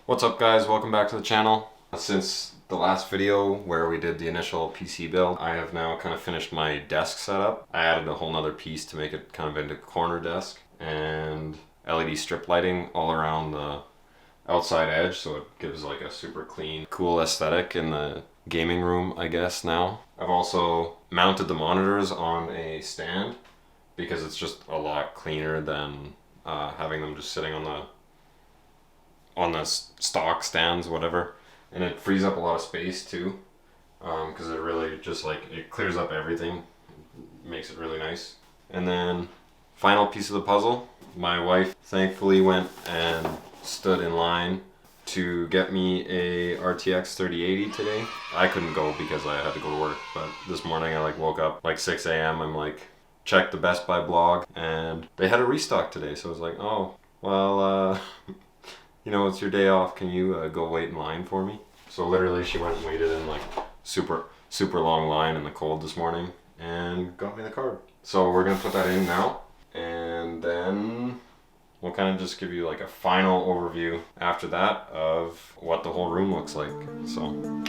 What's up guys, welcome back to the channel. Since the last video where we did the initial PC build, I have now kind of finished my desk setup. I added a whole nother piece to make it kind of into a corner desk and LED strip lighting all around the outside edge, so it gives like a super clean, cool aesthetic in the gaming room, I guess now. I've also mounted the monitors on a stand because it's just a lot cleaner than having them just sitting on the stock stands, whatever, and it frees up a lot of space too, because it really just like it clears up everything, makes it really nice. And then final piece of the puzzle, my wife thankfully went and stood in line to get me a RTX 3080 today. I couldn't go because I had to go to work, but this morning I like woke up like 6 a.m. I'm like checked the Best Buy blog and they had a restock today, so I was like, oh well, you know, it's your day off, can you go wait in line for me? So literally she went and waited in like super long line in the cold this morning and got me the card. So we're gonna put that in now, and then we'll kind of just give you like a final overview after that of what the whole room looks like. So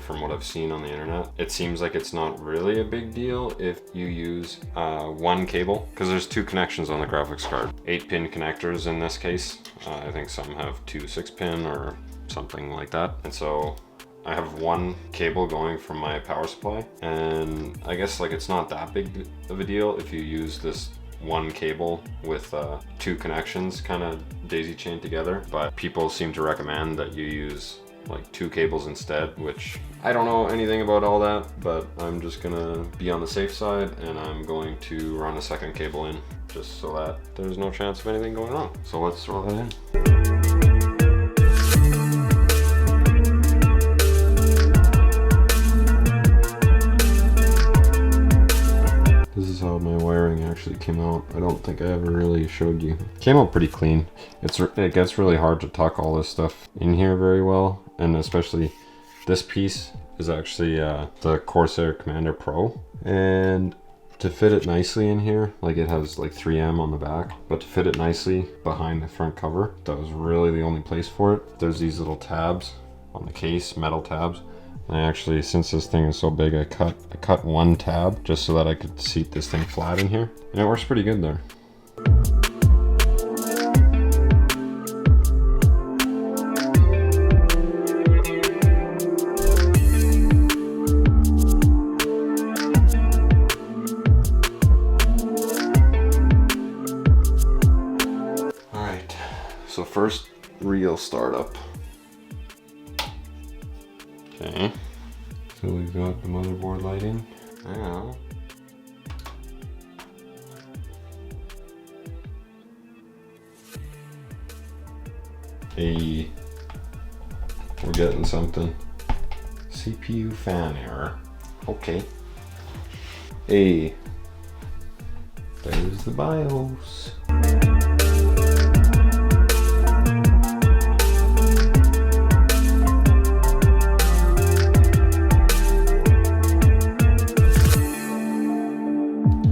from what I've seen on the internet, it seems like it's not really a big deal if you use one cable, because there's two connections on the graphics card, 8-pin connectors in this case. I think some have two 6-pin or something like that, and so I have one cable going from my power supply, and I guess like it's not that big of a deal if you use this one cable with two connections kind of daisy chained together, but people seem to recommend that you use like two cables instead, which I don't know anything about all that, but I'm just gonna be on the safe side and I'm going to run a second cable in just so that there's no chance of anything going wrong. So let's throw that in. This is how my wiring actually came out. I don't think I ever really showed you. It came out pretty clean. It gets really hard to tuck all this stuff in here very well, and especially this piece is actually the Corsair Commander Pro, and to fit it nicely in here, like it has like 3M on the back, but to fit it nicely behind the front cover, that was really the only place for it. There's these little tabs on the case, metal tabs. And I actually, since this thing is so big, I cut one tab just so that I could seat this thing flat in here, and it works pretty good there. All right, so first real startup. Okay, so we've got the motherboard lighting. Now, hey, we're getting something. CPU fan error. Okay. Hey, there's the BIOS.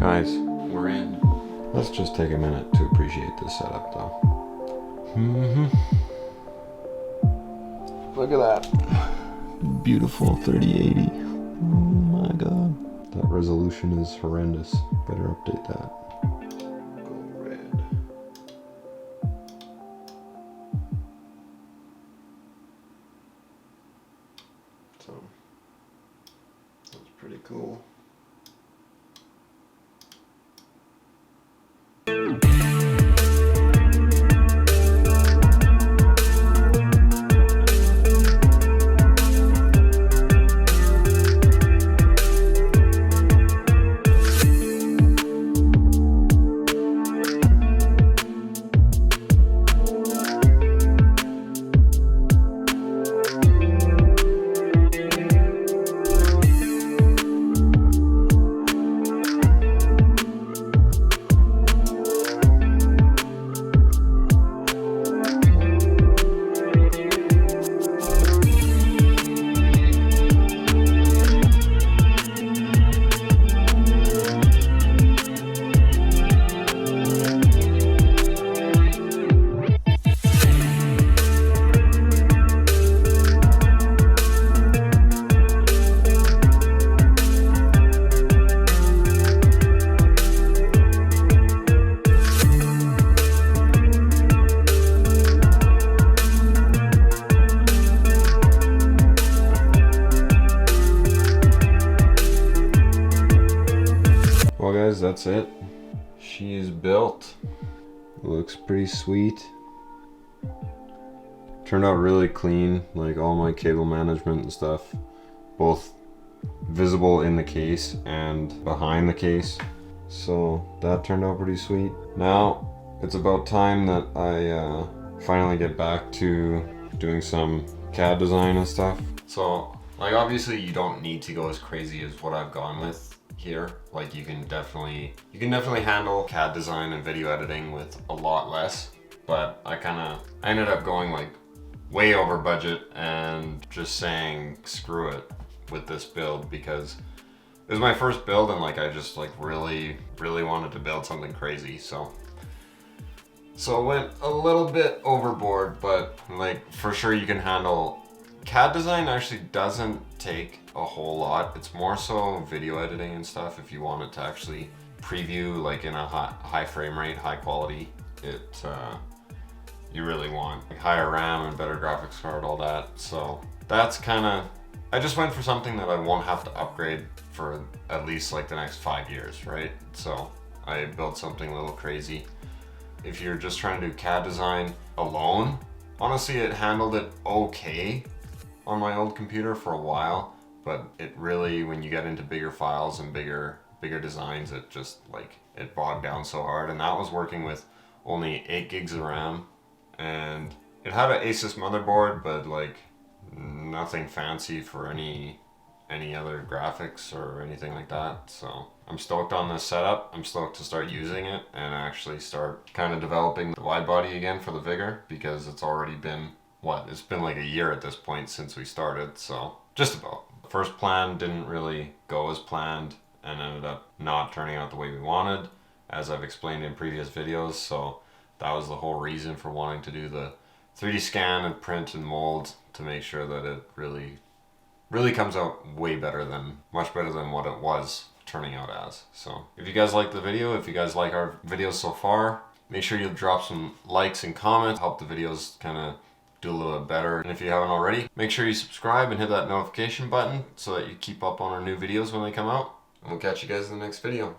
Guys, we're in. Let's just take a minute to appreciate this setup though. Look at that. Beautiful 3080. Oh my god. That resolution is horrendous. Better update that. Go red. So, that's pretty cool. guys, that's it. She's built. Looks pretty sweet. Turned out really clean, like all my cable management and stuff, both visible in the case and behind the case. So that turned out pretty sweet. Now it's about time that I finally get back to doing some CAD design and stuff. So like obviously you don't need to go as crazy as what I've gone with here. Like you can definitely handle CAD design and video editing with a lot less. But I ended up going like way over budget and just saying screw it with this build because it was my first build and like I just like really wanted to build something crazy. So I went a little bit overboard, but like for sure you can handle. CAD design actually doesn't take a whole lot. It's more so video editing and stuff. If you want it to actually preview like in a high frame rate, high quality, you really want like higher RAM and better graphics card, all that. So that's I just went for something that I won't have to upgrade for at least like the next 5 years, right? So I built something a little crazy. If you're just trying to do CAD design alone, honestly it handled it okay on my old computer for a while, but it really, when you get into bigger files and bigger designs, it just like it bogged down so hard. And that was working with only 8 gigs of RAM, and it had an Asus motherboard, but like nothing fancy for any other graphics or anything like that. So I'm stoked on this setup. I'm stoked to start using it and actually start kind of developing the wide body again for the Vigor, because it's already been it's been like a year at this point since we started. So just about. The first plan didn't really go as planned and ended up not turning out the way we wanted, as I've explained in previous videos. So that was the whole reason for wanting to do the 3D scan and print and mold, to make sure that it really comes out much better than what it was turning out as. So if you guys like the video, if you guys like our videos so far, make sure you drop some likes and comments, help the videos kind of do a little bit better. And if you haven't already, make sure you subscribe and hit that notification button so that you keep up on our new videos when they come out. And we'll catch you guys in the next video.